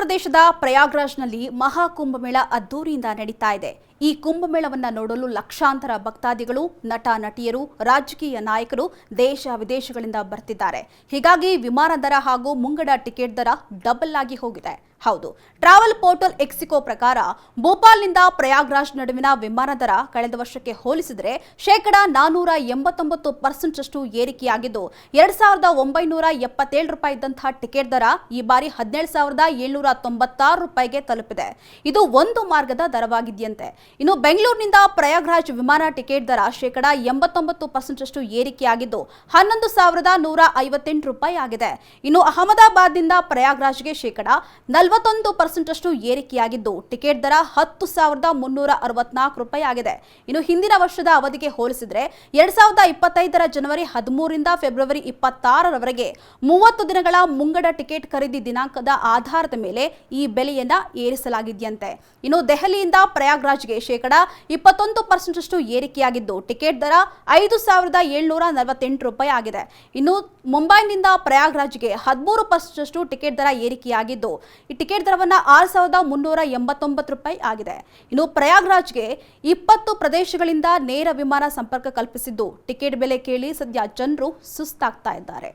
ಪ್ರದೇಶದ ಪ್ರಯಾಗ್ರಾಜ್ನಲ್ಲಿ ಮಹಾಕುಂಭಮೇಳ ಅದ್ದೂರಿಯಿಂದ ನಡೀತಾ ಇದೆ. ಈ ಕುಂಭಮೇಳವನ್ನ ನೋಡಲು ಲಕ್ಷಾಂತರ ಭಕ್ತಾದಿಗಳು, ನಟ ನಟಿಯರು, ರಾಜಕೀಯ ನಾಯಕರು ದೇಶ ವಿದೇಶಗಳಿಂದ ಬರ್ತಿದ್ದಾರೆ. ಹೀಗಾಗಿ ವಿಮಾನ ದರ ಹಾಗೂ ಮುಂಗಡ ಟಿಕೆಟ್ ದರ ಡಬಲ್ ಆಗಿ ಹೋಗಿದೆ. ಹೌದು, ಟ್ರಾವೆಲ್ ಪೋರ್ಟಲ್ ಎಕ್ಸಿಕೋ ಪ್ರಕಾರ ಭೋಪಾಲ್ನಿಂದ ಪ್ರಯಾಗ್ರಾಜ್ ನಡುವಿನ ವಿಮಾನ ದರ ಕಳೆದ ವರ್ಷಕ್ಕೆ ಹೋಲಿಸಿದರೆ ₹489% ಏರಿಕೆಯಾಗಿದ್ದು, ₹2,977 ಇದ್ದಂತಹ ಟಿಕೆಟ್ ದರ ಈ ಬಾರಿ ₹17,796ಗೆ ತಲುಪಿದೆ. ಇದು ಒಂದು ಮಾರ್ಗದ ದರವಾಗಿದೆಯಂತೆ. ಇನ್ನು ಬೆಂಗಳೂರಿನಿಂದ ಪ್ರಯಾಗ್ರಾಜ್ ವಿಮಾನ ಟಿಕೆಟ್ ದರ ₹89% ಏರಿಕೆಯಾಗಿದ್ದು ₹11,158 ಆಗಿದೆ. ಇನ್ನು ಅಹಮದಾಬಾದ್ನಿಂದ ಪ್ರಯಾಗ್ರಾಜ್ಗೆ ₹41% ಏರಿಕೆಯಾಗಿದ್ದು ಟಿಕೆಟ್ ದರ ₹10,364 ಆಗಿದೆ. ಇನ್ನು ಹಿಂದಿನ ವರ್ಷದ ಅವಧಿಗೆ ಹೋಲಿಸಿದರೆ 2025 ಜನವರಿ 13ರಿಂದ ಫೆಬ್ರವರಿ 26ರವರೆಗೆ 30 ದಿನಗಳ ಮುಂಗಡ ಟಿಕೆಟ್ ಖರೀದಿ ದಿನಾಂಕದ ಆಧಾರದ ಮೇಲೆ ಈ ಬೆಲೆಯನ್ನ ಏರಿಸಲಾಗಿದೆಯಂತೆ. ಇನ್ನು ದೆಹಲಿಯಿಂದ ಪ್ರಯಾಗ್ರಾಜ್ಗೆ ₹21% ಏರಿಕೆಯಾಗಿದ್ದು ಟಿಕೆಟ್ ದರ ₹5,748 ಆಗಿದೆ. ಇನ್ನು ಮುಂಬೈನಿಂದ ಪ್ರಯಾಗ್ರಾಜ್ಗೆ 13% ಟಿಕೆಟ್ ದರ ಏರಿಕೆಯಾಗಿದ್ದು ಈ ಟಿಕೆಟ್ ದರವನ್ನು ₹6,389 ಆಗಿದೆ. ಇನ್ನು ಪ್ರಯಾಗ್ರಾಜ್ಗೆ 20 ಪ್ರದೇಶಗಳಿಂದ ನೇರ ವಿಮಾನ ಸಂಪರ್ಕ ಕಲ್ಪಿಸಿದ್ದು ಟಿಕೆಟ್ ಬೆಲೆ ಕೇಳಿ ಸದ್ಯ ಜನರು ಸುಸ್ತಾಗ್ತಾ ಇದ್ದಾರೆ.